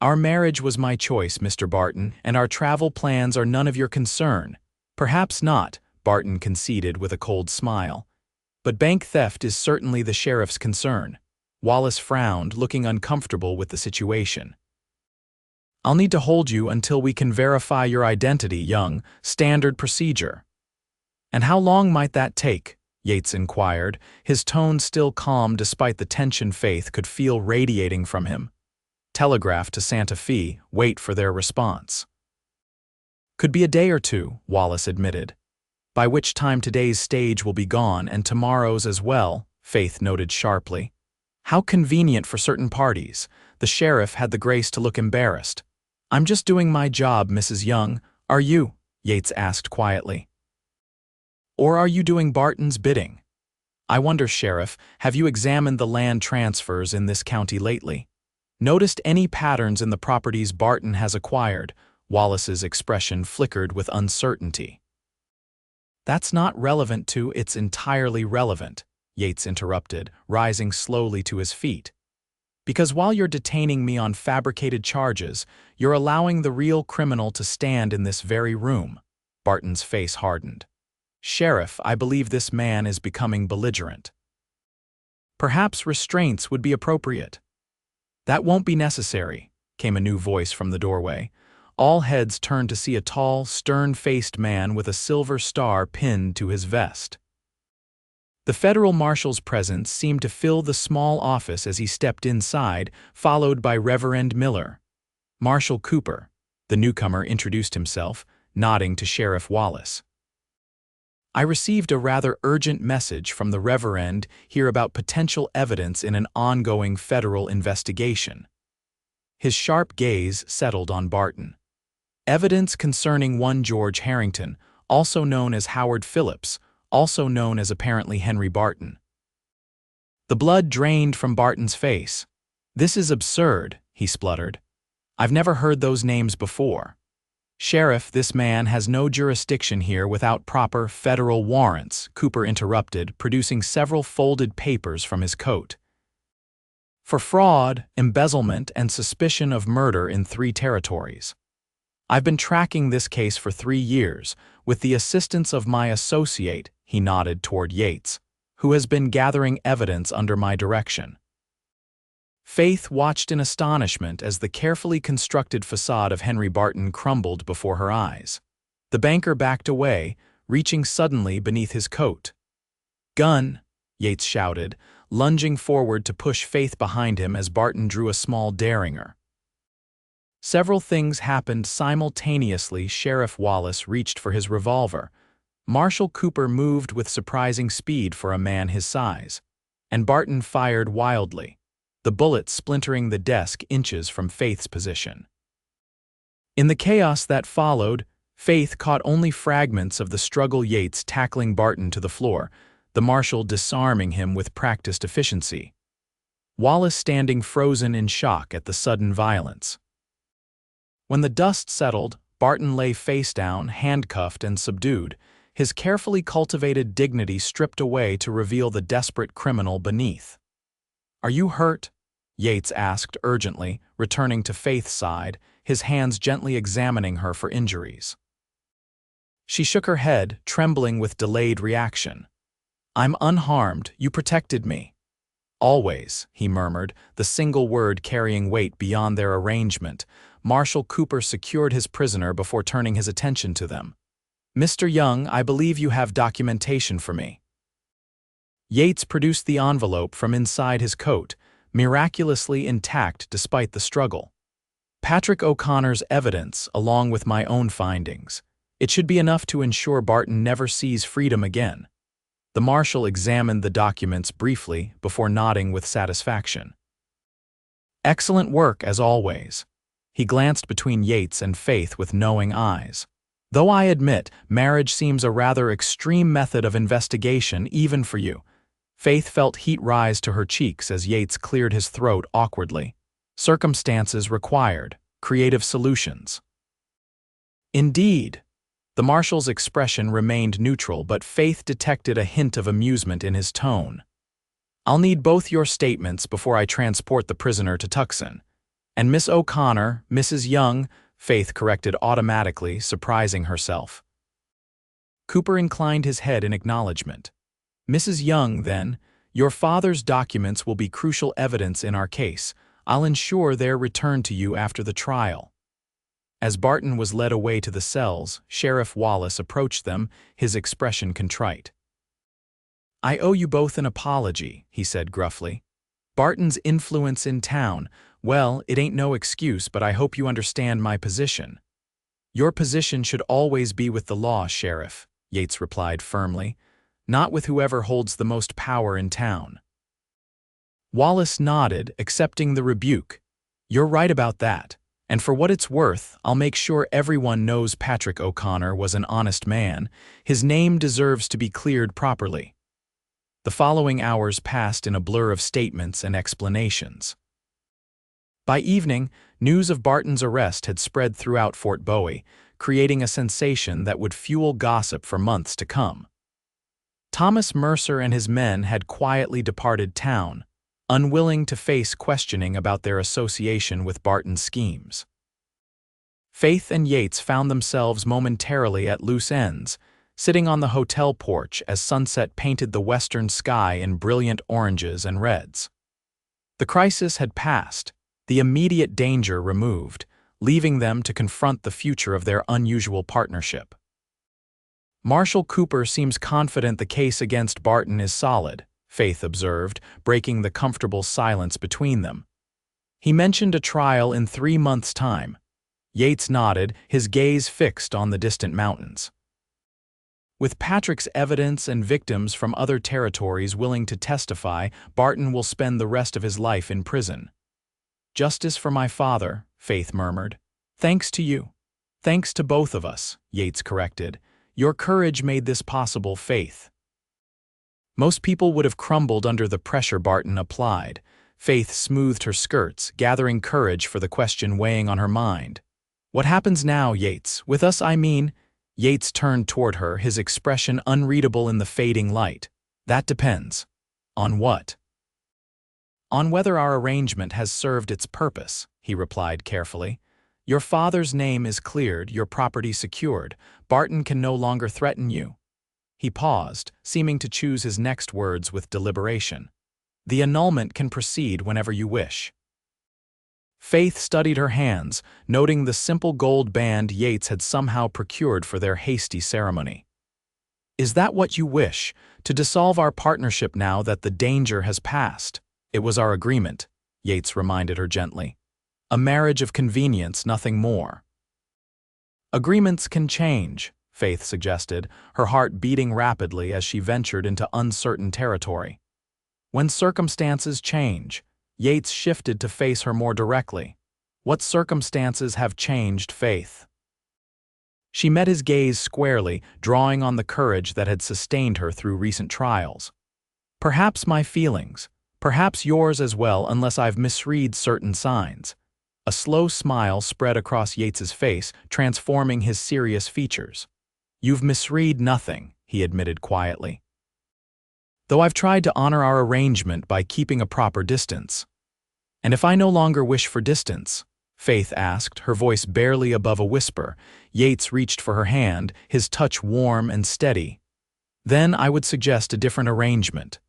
Our marriage was my choice, Mr. Barton, and our travel plans are none of your concern. Perhaps not, Barton conceded with a cold smile. But bank theft is certainly the sheriff's concern. Wallace frowned, looking uncomfortable with the situation. I'll need to hold you until we can verify your identity, Young. Standard procedure. And how long might that take? Yates inquired, his tone still calm despite the tension Faith could feel radiating from him. Telegraph to Santa Fe, wait for their response. Could be a day or two, Wallace admitted. By which time today's stage will be gone and tomorrow's as well, Faith noted sharply. How convenient for certain parties. The sheriff had the grace to look embarrassed. I'm just doing my job, Mrs. Young. Are you? Yates asked quietly. Or are you doing Barton's bidding? I wonder, Sheriff, have you examined the land transfers in this county lately? Noticed any patterns in the properties Barton has acquired? Wallace's expression flickered with uncertainty. That's not relevant to it's entirely relevant, Yates interrupted, rising slowly to his feet. Because while you're detaining me on fabricated charges, you're allowing the real criminal to stand in this very room. Barton's face hardened. Sheriff, I believe this man is becoming belligerent. Perhaps restraints would be appropriate. That won't be necessary, came a new voice from the doorway. All heads turned to see a tall, stern-faced man with a silver star pinned to his vest. The federal marshal's presence seemed to fill the small office as he stepped inside, followed by Reverend Miller. Marshal Cooper, the newcomer introduced himself, nodding to Sheriff Wallace. I received a rather urgent message from the Reverend here about potential evidence in an ongoing federal investigation. His sharp gaze settled on Barton. Evidence concerning one George Harrington, also known as Howard Phillips, also known as apparently Henry Barton. The blood drained from Barton's face. This is absurd, he spluttered. I've never heard those names before. Sheriff, this man has no jurisdiction here without proper federal warrants, Cooper interrupted, producing several folded papers from his coat. For fraud, embezzlement, and suspicion of murder in 3 territories. I've been tracking this case for 3 years, with the assistance of my associate, he nodded toward Yates, who has been gathering evidence under my direction. Faith watched in astonishment as the carefully constructed facade of Henry Barton crumbled before her eyes. The banker backed away, reaching suddenly beneath his coat. Gun, Yates shouted, lunging forward to push Faith behind him as Barton drew a small derringer. Several things happened simultaneously. Sheriff Wallace reached for his revolver. Marshal Cooper moved with surprising speed for a man his size. And Barton fired wildly, the bullet splintering the desk inches from Faith's position. In the chaos that followed, Faith caught only fragments of the struggle, Yates tackling Barton to the floor, the marshal disarming him with practiced efficiency. Wallace standing frozen in shock at the sudden violence. When the dust settled, Barton lay face down, handcuffed and subdued, his carefully cultivated dignity stripped away to reveal the desperate criminal beneath. Are you hurt? Yates asked urgently, returning to Faith's side, his hands gently examining her for injuries. She shook her head, trembling with delayed reaction. I'm unharmed, you protected me. Always, he murmured, the single word carrying weight beyond their arrangement. Marshal Cooper secured his prisoner before turning his attention to them. Mr. Young, I believe you have documentation for me. Yates produced the envelope from inside his coat, miraculously intact despite the struggle. Patrick O'Connor's evidence, along with my own findings. It should be enough to ensure Barton never sees freedom again. The marshal examined the documents briefly before nodding with satisfaction. Excellent work, as always. He glanced between Yates and Faith with knowing eyes. Though I admit, marriage seems a rather extreme method of investigation even for you. Faith felt heat rise to her cheeks as Yates cleared his throat awkwardly. Circumstances required creative solutions. Indeed. The marshal's expression remained neutral, but Faith detected a hint of amusement in his tone. I'll need both your statements before I transport the prisoner to Tucson. And Miss O'Connor, Mrs. Young, Faith corrected automatically, surprising herself. Cooper inclined his head in acknowledgement. Mrs. Young, then, your father's documents will be crucial evidence in our case. I'll ensure they're returned to you after the trial. As Barton was led away to the cells, Sheriff Wallace approached them, his expression contrite. I owe you both an apology, he said gruffly. Barton's influence in town, well, it ain't no excuse, but I hope you understand my position. Your position should always be with the law, Sheriff, Yates replied firmly, not with whoever holds the most power in town. Wallace nodded, accepting the rebuke. You're right about that. And for what it's worth, I'll make sure everyone knows Patrick O'Connor was an honest man. His name deserves to be cleared properly. The following hours passed in a blur of statements and explanations. By evening, news of Barton's arrest had spread throughout Fort Bowie, creating a sensation that would fuel gossip for months to come. Thomas Mercer and his men had quietly departed town, unwilling to face questioning about their association with Barton's schemes. Faith and Yates found themselves momentarily at loose ends, sitting on the hotel porch as sunset painted the western sky in brilliant oranges and reds. The crisis had passed, the immediate danger removed, leaving them to confront the future of their unusual partnership. Marshal Cooper seems confident the case against Barton is solid, Faith observed, breaking the comfortable silence between them. He mentioned a trial in 3 months' time. Yates nodded, his gaze fixed on the distant mountains. With Patrick's evidence and victims from other territories willing to testify, Barton will spend the rest of his life in prison. Justice for my father, Faith murmured. Thanks to you. Thanks to both of us, Yates corrected. Your courage made this possible, Faith. Most people would have crumbled under the pressure Barton applied. Faith smoothed her skirts, gathering courage for the question weighing on her mind. What happens now, Yates? With us, I mean? Yates turned toward her, his expression unreadable in the fading light. That depends. On what? On whether our arrangement has served its purpose, he replied carefully. Your father's name is cleared, your property secured. Barton can no longer threaten you. He paused, seeming to choose his next words with deliberation. The annulment can proceed whenever you wish. Faith studied her hands, noting the simple gold band Yates had somehow procured for their hasty ceremony. Is that what you wish, to dissolve our partnership now that the danger has passed? It was our agreement, Yates reminded her gently. A marriage of convenience, nothing more. Agreements can change, Faith suggested, her heart beating rapidly as she ventured into uncertain territory. When circumstances change, Yates shifted to face her more directly. What circumstances have changed, Faith? She met his gaze squarely, drawing on the courage that had sustained her through recent trials. Perhaps my feelings, perhaps yours as well, unless I've misread certain signs. A slow smile spread across Yates's face, transforming his serious features. You've misread nothing, he admitted quietly. Though I've tried to honor our arrangement by keeping a proper distance. And if I no longer wish for distance? Faith asked, her voice barely above a whisper. Yates reached for her hand, his touch warm and steady. Then I would suggest a different arrangement.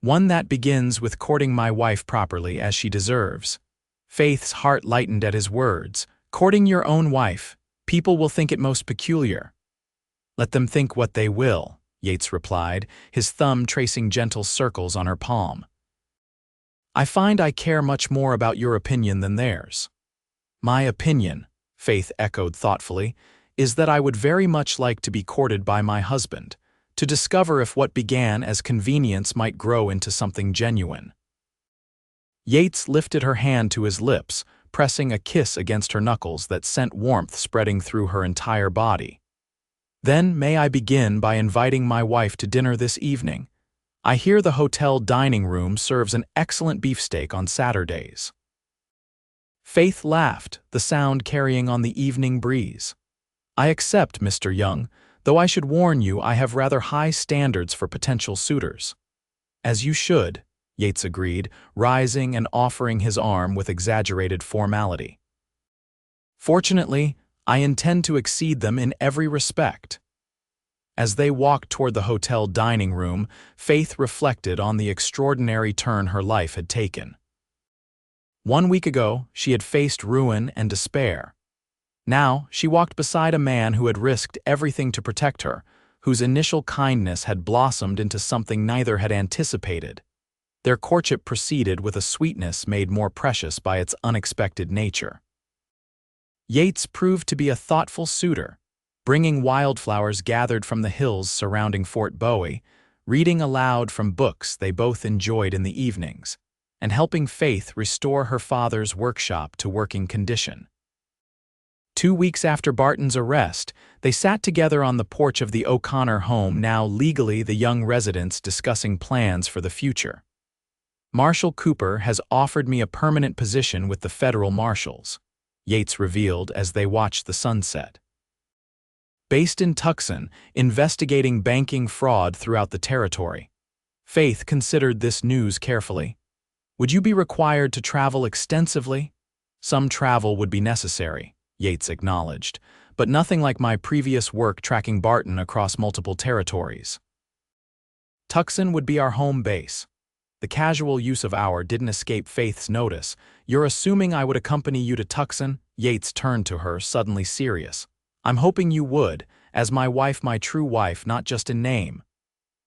One that begins with courting my wife properly as she deserves. Faith's heart lightened at his words. Courting your own wife. People will think it most peculiar. Let them think what they will, Yates replied, his thumb tracing gentle circles on her palm. I find I care much more about your opinion than theirs. My opinion, Faith echoed thoughtfully, is that I would very much like to be courted by my husband, to discover if what began as convenience might grow into something genuine. Yates lifted her hand to his lips, pressing a kiss against her knuckles that sent warmth spreading through her entire body. "Then may I begin by inviting my wife to dinner this evening? I hear the hotel dining room serves an excellent beefsteak on Saturdays." Faith laughed, the sound carrying on the evening breeze. "I accept, Mr. Young, though I should warn you I have rather high standards for potential suitors." "As you should," Yates agreed, rising and offering his arm with exaggerated formality. "Fortunately, I intend to exceed them in every respect." As they walked toward the hotel dining room, Faith reflected on the extraordinary turn her life had taken. 1 week ago, she had faced ruin and despair. Now, she walked beside a man who had risked everything to protect her, whose initial kindness had blossomed into something neither had anticipated. Their courtship proceeded with a sweetness made more precious by its unexpected nature. Yates proved to be a thoughtful suitor, bringing wildflowers gathered from the hills surrounding Fort Bowie, reading aloud from books they both enjoyed in the evenings, and helping Faith restore her father's workshop to working condition. 2 weeks after Barton's arrest, they sat together on the porch of the O'Connor home, now legally the young residents discussing plans for the future. "Marshal Cooper has offered me a permanent position with the federal marshals," Yates revealed as they watched the sunset. "Based in Tucson, investigating banking fraud throughout the territory." Faith considered this news carefully. "Would you be required to travel extensively?" "Some travel would be necessary," Yates acknowledged, "but nothing like my previous work tracking Barton across multiple territories." "Tucson would be our home base." The casual use of "our" didn't escape Faith's notice. "You're assuming I would accompany you to Tucson?" Yates turned to her, suddenly serious. "I'm hoping you would, as my wife, my true wife, not just in name."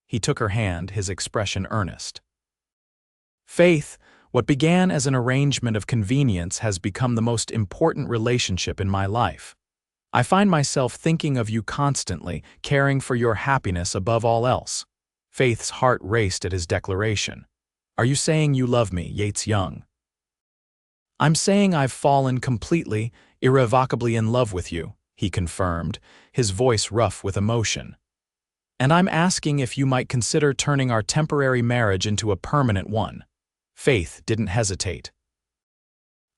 He took her hand, his expression earnest. "Faith, what began as an arrangement of convenience has become the most important relationship in my life. I find myself thinking of you constantly, caring for your happiness above all else." Faith's heart raced at his declaration. "Are you saying you love me, Yates Young?" "I'm saying I've fallen completely, irrevocably in love with you," he confirmed, his voice rough with emotion. "And I'm asking if you might consider turning our temporary marriage into a permanent one." Faith didn't hesitate.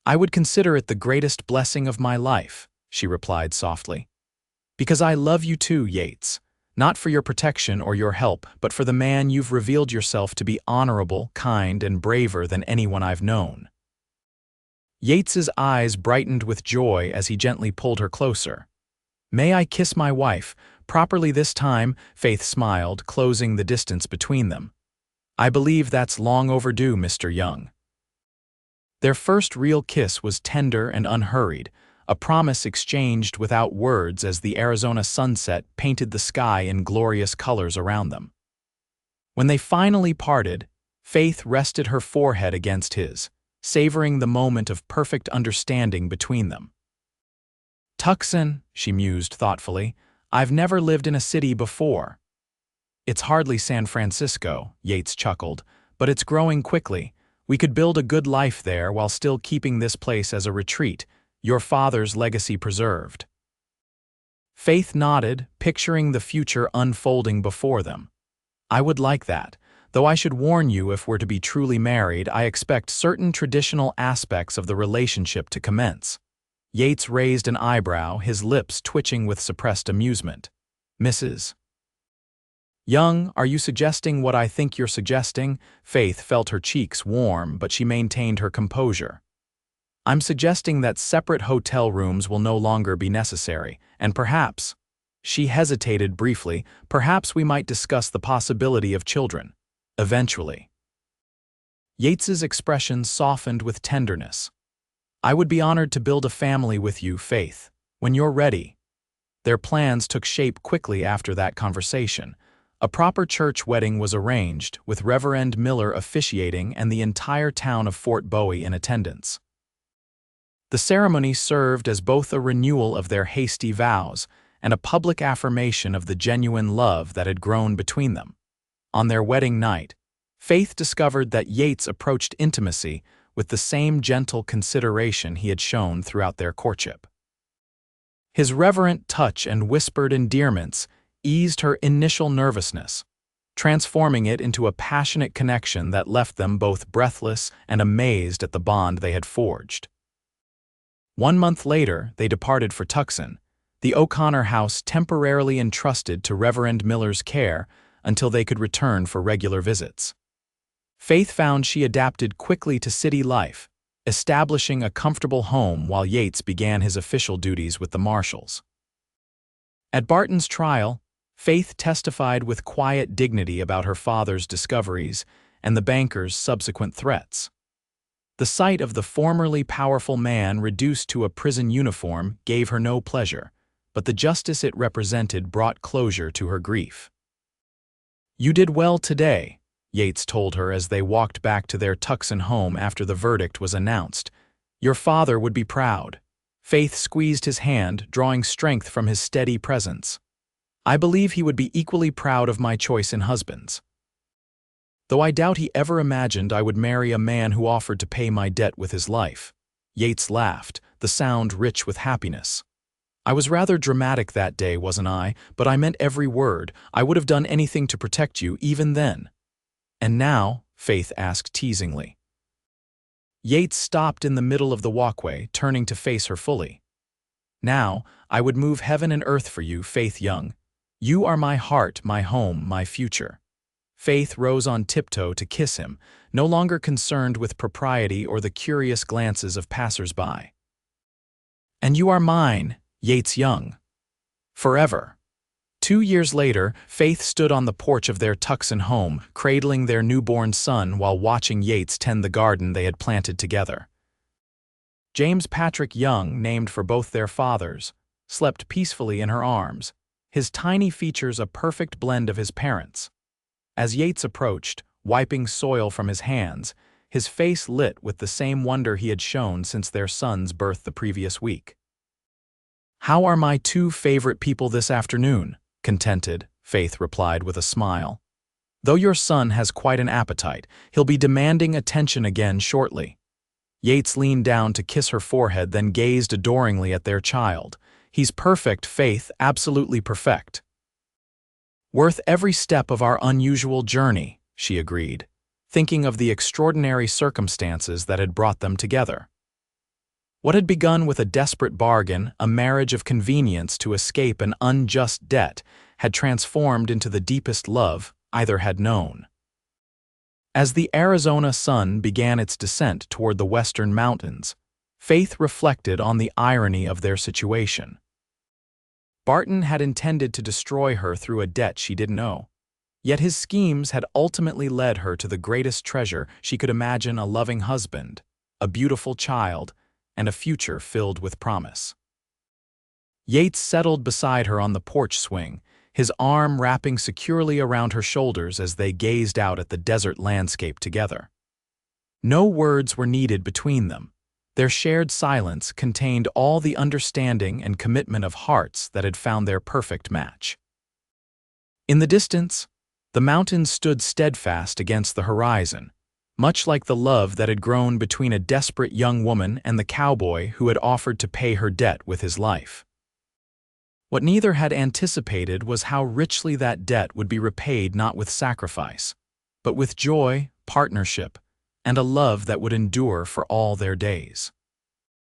"I would consider it the greatest blessing of my life," she replied softly. "Because I love you too, Yates. Not for your protection or your help, but for the man you've revealed yourself to be, honorable, kind, and braver than anyone I've known." Yates's eyes brightened with joy as he gently pulled her closer. "May I kiss my wife, properly this time?" Faith smiled, closing the distance between them. "I believe that's long overdue, Mr. Young." Their first real kiss was tender and unhurried, a promise exchanged without words as the Arizona sunset painted the sky in glorious colors around them. When they finally parted, Faith rested her forehead against his, savoring the moment of perfect understanding between them. "Tucson," she mused thoughtfully, "I've never lived in a city before." "It's hardly San Francisco," Yates chuckled, "but it's growing quickly. We could build a good life there while still keeping this place as a retreat, your father's legacy preserved." Faith nodded, picturing the future unfolding before them. "I would like that, though I should warn you, if we're to be truly married, I expect certain traditional aspects of the relationship to commence." Yates raised an eyebrow, his lips twitching with suppressed amusement. "Mrs. Young, are you suggesting what I think you're suggesting?" Faith felt her cheeks warm, but she maintained her composure. "I'm suggesting that separate hotel rooms will no longer be necessary, and perhaps—" she hesitated briefly, "perhaps we might discuss the possibility of children. Eventually." Yates's expression softened with tenderness. "I would be honored to build a family with you, Faith, when you're ready." Their plans took shape quickly after that conversation. A proper church wedding was arranged, with Reverend Miller officiating and the entire town of Fort Bowie in attendance. The ceremony served as both a renewal of their hasty vows and a public affirmation of the genuine love that had grown between them. On their wedding night, Faith discovered that Yates approached intimacy with the same gentle consideration he had shown throughout their courtship. His reverent touch and whispered endearments eased her initial nervousness, transforming it into a passionate connection that left them both breathless and amazed at the bond they had forged. 1 month later, they departed for Tucson, the O'Connor house temporarily entrusted to Reverend Miller's care until they could return for regular visits. Faith found she adapted quickly to city life, establishing a comfortable home while Yates began his official duties with the marshals. At Barton's trial, Faith testified with quiet dignity about her father's discoveries and the banker's subsequent threats. The sight of the formerly powerful man reduced to a prison uniform gave her no pleasure, but the justice it represented brought closure to her grief. "You did well today," Yates told her as they walked back to their Tucson home after the verdict was announced. "Your father would be proud." Faith squeezed his hand, drawing strength from his steady presence. "I believe he would be equally proud of my choice in husbands. Though I doubt he ever imagined I would marry a man who offered to pay my debt with his life." Yates laughed, the sound rich with happiness. "I was rather dramatic that day, wasn't I? But I meant every word. I would have done anything to protect you, even then." "And now?" Faith asked teasingly. Yates stopped in the middle of the walkway, turning to face her fully. "Now, I would move heaven and earth for you, Faith Young. You are my heart, my home, my future." Faith rose on tiptoe to kiss him, no longer concerned with propriety or the curious glances of passers-by. "And you are mine, Yates Young. Forever." 2 years later, Faith stood on the porch of their Tucson home, cradling their newborn son while watching Yates tend the garden they had planted together. James Patrick Young, named for both their fathers, slept peacefully in her arms, his tiny features a perfect blend of his parents'. As Yates approached, wiping soil from his hands, his face lit with the same wonder he had shown since their son's birth the previous week. "How are my 2 favorite people this afternoon?" "Contented," Faith replied with a smile. "Though your son has quite an appetite, he'll be demanding attention again shortly." Yates leaned down to kiss her forehead, then gazed adoringly at their child. "He's perfect, Faith, absolutely perfect." "Worth every step of our unusual journey," she agreed, thinking of the extraordinary circumstances that had brought them together. What had begun with a desperate bargain, a marriage of convenience to escape an unjust debt, had transformed into the deepest love either had known. As the Arizona sun began its descent toward the western mountains, Faith reflected on the irony of their situation. Barton had intended to destroy her through a debt she didn't owe, yet his schemes had ultimately led her to the greatest treasure she could imagine: a loving husband, a beautiful child, and a future filled with promise. Yates settled beside her on the porch swing, his arm wrapping securely around her shoulders as they gazed out at the desert landscape together. No words were needed between them. Their shared silence contained all the understanding and commitment of hearts that had found their perfect match. In the distance, the mountains stood steadfast against the horizon, much like the love that had grown between a desperate young woman and the cowboy who had offered to pay her debt with his life. What neither had anticipated was how richly that debt would be repaid, not with sacrifice, but with joy, partnership, and a love that would endure for all their days.